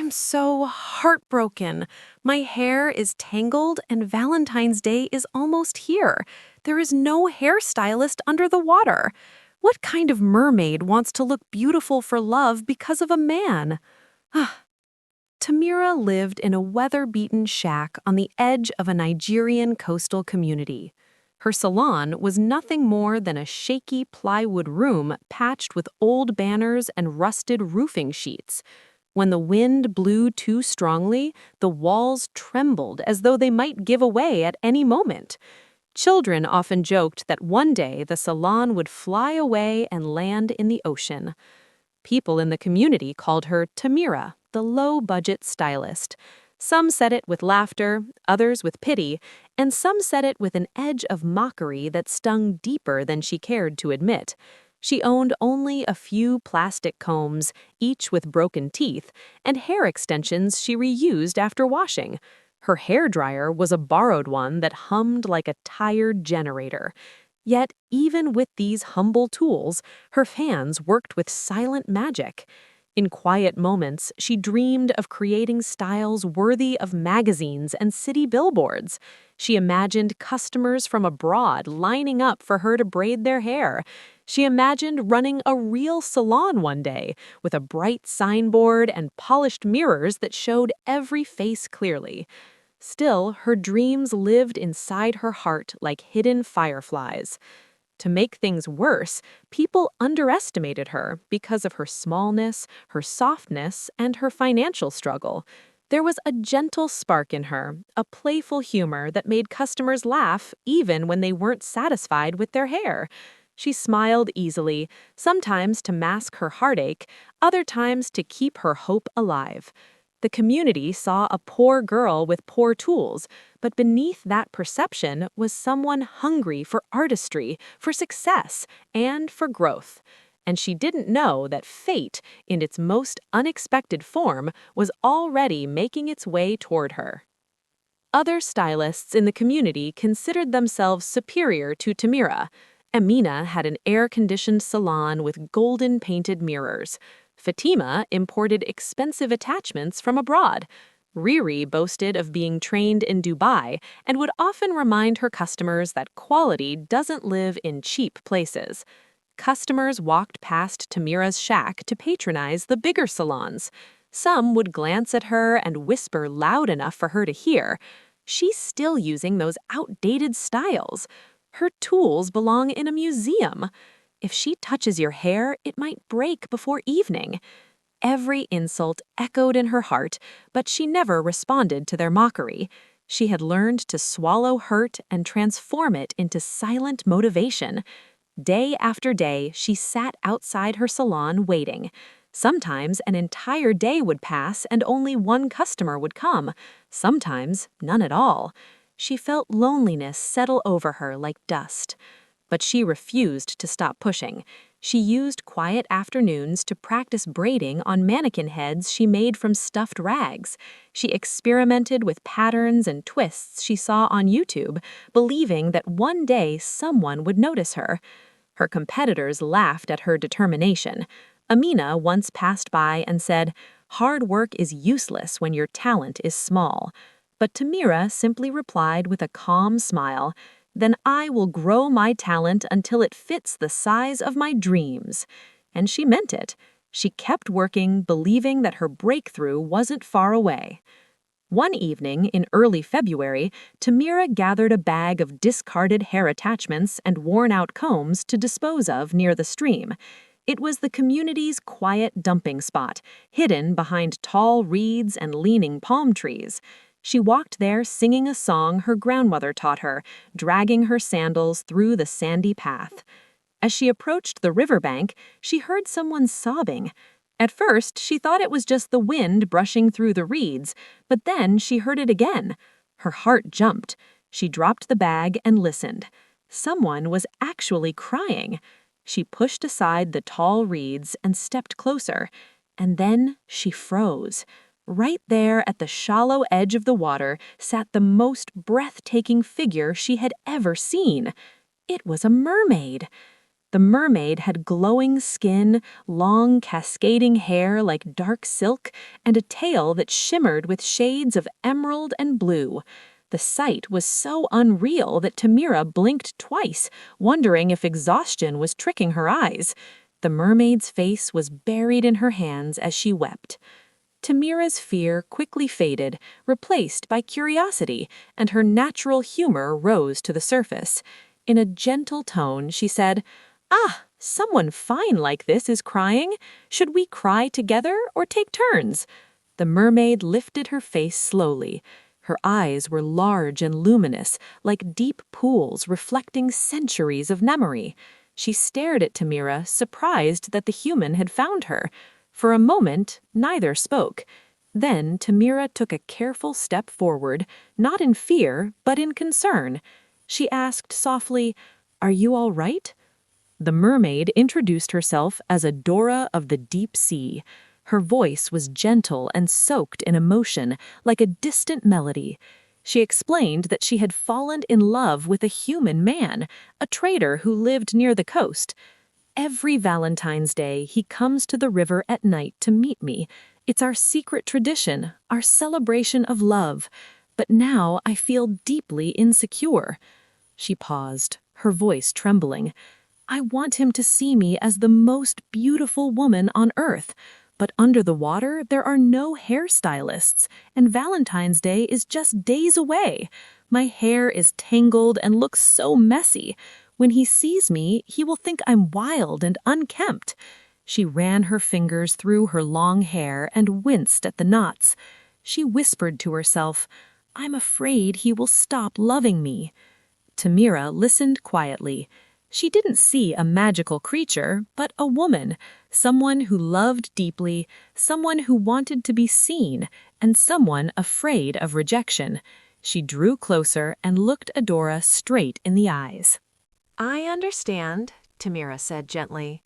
I'm so heartbroken. My hair is tangled and Valentine's Day is almost here. There is no hairstylist under the water. What kind of mermaid wants to look beautiful for love because of a man? Tamira lived in a weather-beaten shack on the edge of a Nigerian coastal community. Her salon was nothing more than a shaky plywood room patched with old banners and rusted roofing sheets. When the wind blew too strongly, the walls trembled as though they might give away at any moment. Children often joked that one day the salon would fly away and land in the ocean. People in the community called her Tamira, the low-budget stylist. Some said it with laughter, others with pity, and some said it with an edge of mockery that stung deeper than she cared to admit. She owned only a few plastic combs, each with broken teeth, and hair extensions she reused after washing. Her hairdryer was a borrowed one that hummed like a tired generator. Yet, even with these humble tools, her hands worked with silent magic. In quiet moments, she dreamed of creating styles worthy of magazines and city billboards. She imagined customers from abroad lining up for her to braid their hair. She imagined running a real salon one day, with a bright signboard and polished mirrors that showed every face clearly. Still, her dreams lived inside her heart like hidden fireflies. To make things worse, people underestimated her because of her smallness, her softness, and her financial struggle. There was a gentle spark in her, a playful humor that made customers laugh even when they weren't satisfied with their hair. She smiled easily, sometimes to mask her heartache, other times to keep her hope alive. The community saw a poor girl with poor tools, but beneath that perception was someone hungry for artistry, for success, and for growth. And she didn't know that fate, in its most unexpected form, was already making its way toward her. Other stylists in the community considered themselves superior to Tamira. Amina had an air-conditioned salon with golden-painted mirrors. Fatima imported expensive attachments from abroad. Riri boasted of being trained in Dubai and would often remind her customers that quality doesn't live in cheap places. Customers walked past Tamira's shack to patronize the bigger salons. Some would glance at her and whisper loud enough for her to hear. She's still using those outdated styles. Her tools belong in a museum. If she touches your hair, it might break before evening. Every insult echoed in her heart, but she never responded to their mockery. She had learned to swallow hurt and transform it into silent motivation. Day after day, she sat outside her salon waiting. Sometimes an entire day would pass and only one customer would come. Sometimes none at all. She felt loneliness settle over her like dust. But she refused to stop pushing. She used quiet afternoons to practice braiding on mannequin heads she made from stuffed rags. She experimented with patterns and twists she saw on YouTube, believing that one day someone would notice her. Her competitors laughed at her determination. Amina once passed by and said, "Hard work is useless when your talent is small." But Tamira simply replied with a calm smile, "Then I will grow my talent until it fits the size of my dreams." And she meant it. She kept working, believing that her breakthrough wasn't far away. One evening in early February, Tamira gathered a bag of discarded hair attachments and worn-out combs to dispose of near the stream. It was the community's quiet dumping spot, hidden behind tall reeds and leaning palm trees. She walked there singing a song her grandmother taught her, dragging her sandals through the sandy path. As she approached the riverbank, she heard someone sobbing. At first, she thought it was just the wind brushing through the reeds, but then she heard it again. Her heart jumped. She dropped the bag and listened. Someone was actually crying. She pushed aside the tall reeds and stepped closer. And then she froze. Right there at the shallow edge of the water sat the most breathtaking figure she had ever seen. It was a mermaid. The mermaid had glowing skin, long cascading hair like dark silk, and a tail that shimmered with shades of emerald and blue. The sight was so unreal that Tamira blinked twice, wondering if exhaustion was tricking her eyes. The mermaid's face was buried in her hands as she wept. Tamira's fear quickly faded, replaced by curiosity, and her natural humor rose to the surface. In a gentle tone, she said, "Ah, someone fine like this is crying. Should we cry together or take turns?" The mermaid lifted her face slowly. Her eyes were large and luminous, like deep pools reflecting centuries of memory. She stared at Tamira, surprised that the human had found her. For a moment, neither spoke. Then Tamira took a careful step forward, not in fear, but in concern. She asked softly, "Are you all right?" The mermaid introduced herself as Adora of the deep sea. Her voice was gentle and soaked in emotion, like a distant melody. She explained that she had fallen in love with a human man, a trader who lived near the coast. "Every Valentine's Day, he comes to the river at night to meet me. It's our secret tradition, our celebration of love. But now I feel deeply insecure." She paused, her voice trembling. "I want him to see me as the most beautiful woman on earth. But under the water, there are no hairstylists, and Valentine's Day is just days away. My hair is tangled and looks so messy. When he sees me, he will think I'm wild and unkempt." She ran her fingers through her long hair and winced at the knots. She whispered to herself, "I'm afraid he will stop loving me." Tamira listened quietly. She didn't see a magical creature, but a woman, someone who loved deeply, someone who wanted to be seen, and someone afraid of rejection. She drew closer and looked Adora straight in the eyes. "I understand," Tamira said gently.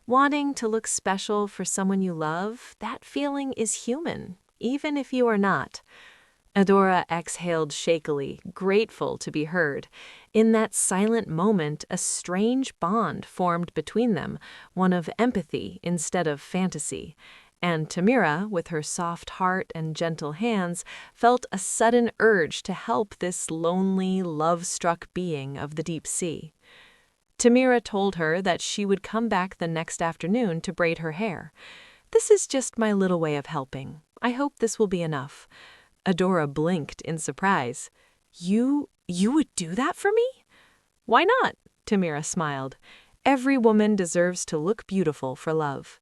"Wanting to look special for someone you love, that feeling is human, even if you are not." Adora exhaled shakily, grateful to be heard. In that silent moment, a strange bond formed between them, one of empathy instead of fantasy. And Tamira, with her soft heart and gentle hands, felt a sudden urge to help this lonely, love-struck being of the deep sea. Tamira told her that she would come back the next afternoon to braid her hair. "This is just my little way of helping. I hope this will be enough." Adora blinked in surprise. You would do that for me?" "Why not?" Tamira smiled. "Every woman deserves to look beautiful for love."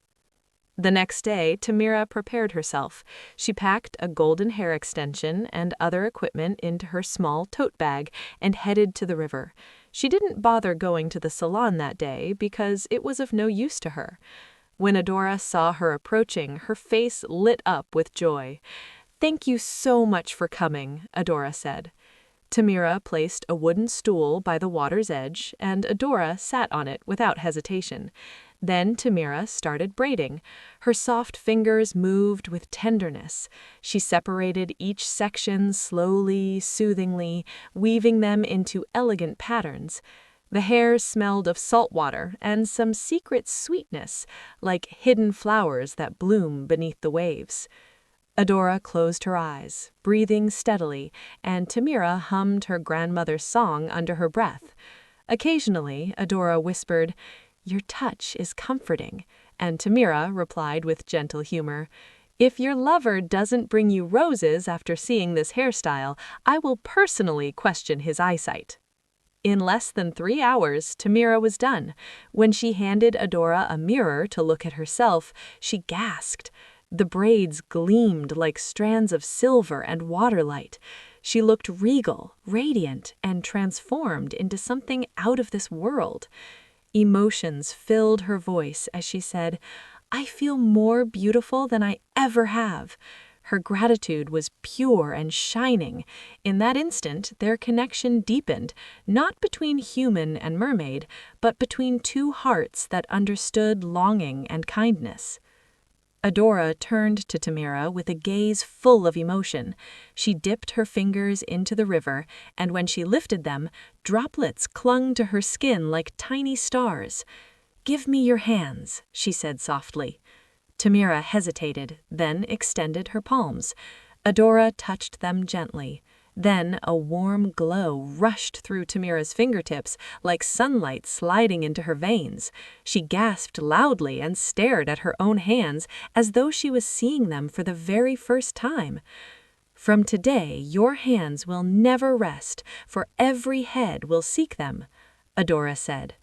The next day, Tamira prepared herself. She packed a golden hair extension and other equipment into her small tote bag and headed to the river. She didn't bother going to the salon that day because it was of no use to her. When Adora saw her approaching, her face lit up with joy. "Thank you so much for coming," Adora said. Tamira placed a wooden stool by the water's edge, and Adora sat on it without hesitation. Then Tamira started braiding. Her soft fingers moved with tenderness. She separated each section slowly, soothingly, weaving them into elegant patterns. The hair smelled of salt water and some secret sweetness, like hidden flowers that bloom beneath the waves. Adora closed her eyes, breathing steadily, and Tamira hummed her grandmother's song under her breath. Occasionally, Adora whispered, "Your touch is comforting," and Tamira replied with gentle humor, "If your lover doesn't bring you roses after seeing this hairstyle, I will personally question his eyesight." In less than 3 hours, Tamira was done. When she handed Adora a mirror to look at herself, she gasped. The braids gleamed like strands of silver and waterlight. She looked regal, radiant, and transformed into something out of this world. Emotions filled her voice as she said, "I feel more beautiful than I ever have." Her gratitude was pure and shining. In that instant, their connection deepened, not between human and mermaid, but between two hearts that understood longing and kindness. Adora turned to Tamira with a gaze full of emotion. She dipped her fingers into the river, and when she lifted them, droplets clung to her skin like tiny stars. "Give me your hands," she said softly. Tamira hesitated, then extended her palms. Adora touched them gently. Then a warm glow rushed through Tamira's fingertips like sunlight sliding into her veins. She gasped loudly and stared at her own hands as though she was seeing them for the very first time. "From today, your hands will never rest, for every head will seek them," Adora said.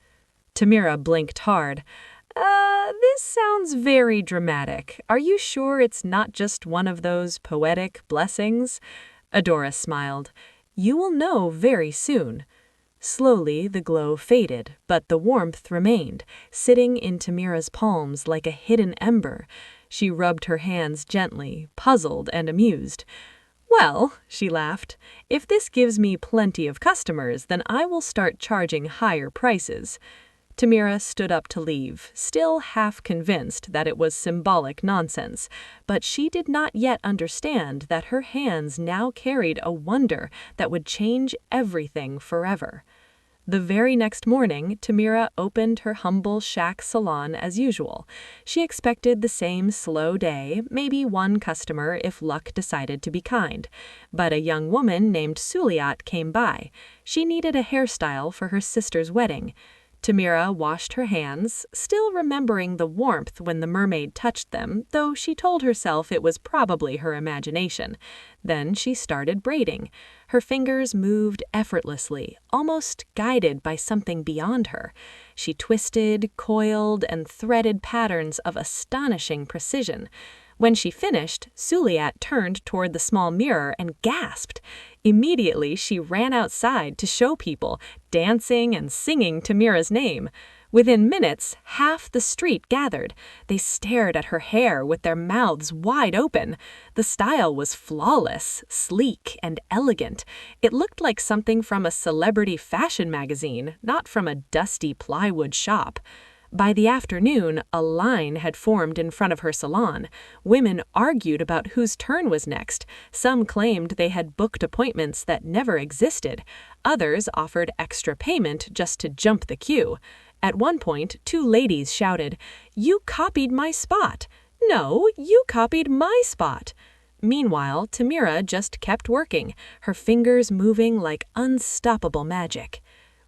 Tamira blinked hard. This sounds very dramatic. Are you sure it's not just one of those poetic blessings?" Adora smiled. "You will know very soon." Slowly the glow faded, but the warmth remained, sitting in Tamira's palms like a hidden ember. She rubbed her hands gently, puzzled and amused. "Well," she laughed, "if this gives me plenty of customers, then I will start charging higher prices." Tamira stood up to leave, still half convinced that it was symbolic nonsense, but she did not yet understand that her hands now carried a wonder that would change everything forever. The very next morning, Tamira opened her humble shack salon as usual. She expected the same slow day, maybe one customer if luck decided to be kind. But a young woman named Suliat came by. She needed a hairstyle for her sister's wedding. Tamira washed her hands, still remembering the warmth when the mermaid touched them, though she told herself it was probably her imagination. Then she started braiding. Her fingers moved effortlessly, almost guided by something beyond her. She twisted, coiled, and threaded patterns of astonishing precision. When she finished, Suliat turned toward the small mirror and gasped. Immediately, she ran outside to show people, dancing and singing Tamira's name. Within minutes, half the street gathered. They stared at her hair with their mouths wide open. The style was flawless, sleek, and elegant. It looked like something from a celebrity fashion magazine, not from a dusty plywood shop. By the afternoon, a line had formed in front of her salon. Women argued about whose turn was next. Some claimed they had booked appointments that never existed. Others offered extra payment just to jump the queue. At one point, two ladies shouted, "You copied my spot!" "No, you copied my spot!" Meanwhile, Tamira just kept working, her fingers moving like unstoppable magic.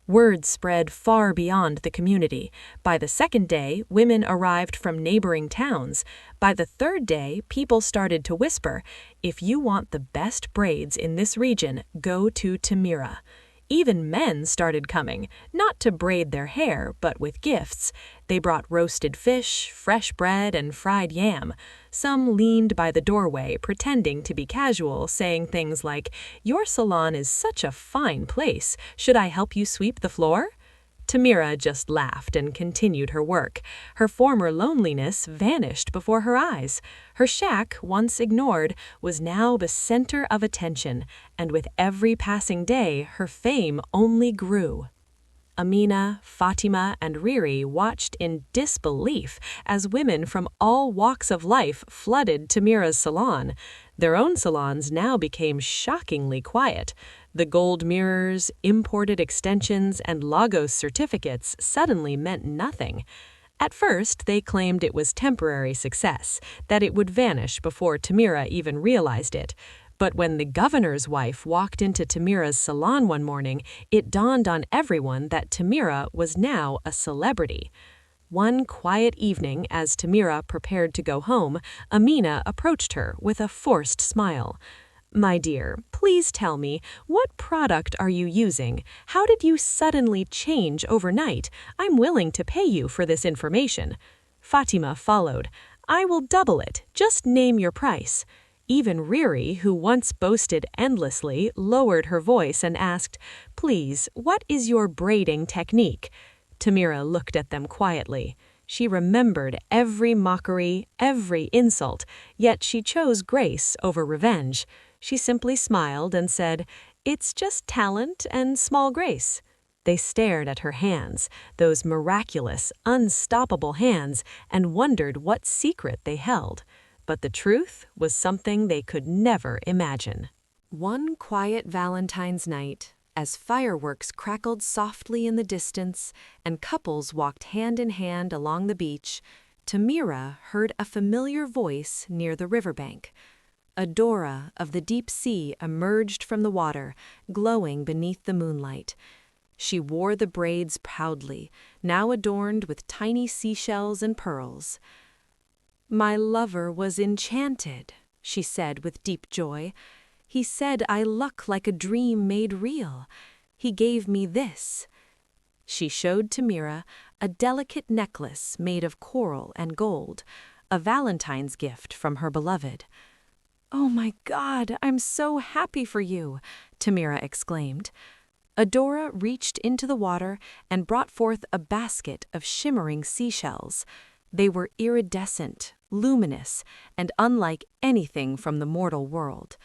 Word spread far beyond the community. By the second day, women arrived from neighboring towns. By the third day, people started to whisper, "If you want the best braids in this region, go to Tamira." Even men started coming, not to braid their hair, but with gifts. They brought roasted fish, fresh bread, and fried yam. Some leaned by the doorway, pretending to be casual, saying things like, "Your salon is such a fine place. Should I help you sweep the floor?" Tamira just laughed and continued her work. Her former loneliness vanished before her eyes. Her shack, once ignored, was now the center of attention, and with every passing day, her fame only grew. Amina, Fatima, and Riri watched in disbelief as women from all walks of life flooded Tamira's salon. Their own salons now became shockingly quiet. The gold mirrors, imported extensions, and Lagos certificates suddenly meant nothing. At first, they claimed it was temporary success, that it would vanish before Tamira even realized it. But when the governor's wife walked into Tamira's salon one morning, it dawned on everyone that Tamira was now a celebrity. One quiet evening, as Tamira prepared to go home, Amina approached her with a forced smile. "My dear, please tell me, what product are you using? How did you suddenly change overnight? I'm willing to pay you for this information." Fatima followed. "I will double it. Just name your price." Even Riri, who once boasted endlessly, lowered her voice and asked, "Please, what is your braiding technique?" Tamira looked at them quietly. She remembered every mockery, every insult, yet she chose grace over revenge. She simply smiled and said, "It's just talent and small grace." They stared at her hands, those miraculous, unstoppable hands, and wondered what secret they held. But the truth was something they could never imagine. One quiet Valentine's night, As fireworks crackled softly in the distance and couples walked hand in hand along the beach, Tamira heard a familiar voice near the riverbank. Adora of the deep sea emerged from the water, glowing beneath the moonlight. She wore the braids proudly, now adorned with tiny seashells and pearls. "My lover was enchanted," she said with deep joy. "He said I look like a dream made real. He gave me this." She showed Tamira a delicate necklace made of coral and gold, a Valentine's gift from her beloved. "Oh my God, I'm so happy for you," Tamira exclaimed. Adora reached into the water and brought forth a basket of shimmering seashells. They were iridescent, luminous, and unlike anything from the mortal world.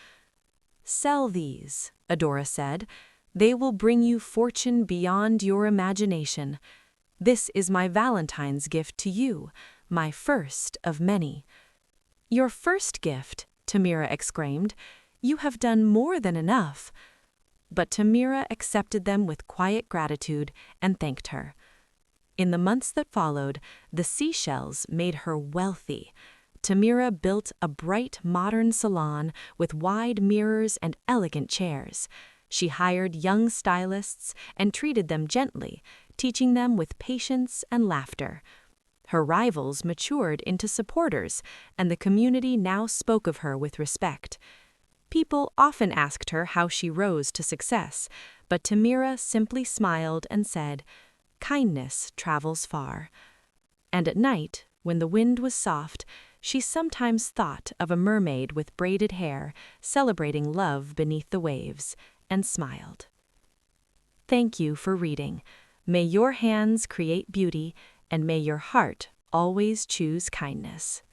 "Sell these," Adora said. "They will bring you fortune beyond your imagination. This is my Valentine's gift to you, my first of many." "Your first gift?" Tamira exclaimed. "You have done more than enough." But Tamira accepted them with quiet gratitude and thanked her. In the months that followed, the seashells made her wealthy. Tamira built a bright modern salon with wide mirrors and elegant chairs. She hired young stylists and treated them gently, teaching them with patience and laughter. Her rivals matured into supporters, and the community now spoke of her with respect. People often asked her how she rose to success, but Tamira simply smiled and said, "Kindness travels far." And at night, when the wind was soft, she sometimes thought of a mermaid with braided hair, celebrating love beneath the waves, and smiled. Thank you for reading. May your hands create beauty, and may your heart always choose kindness.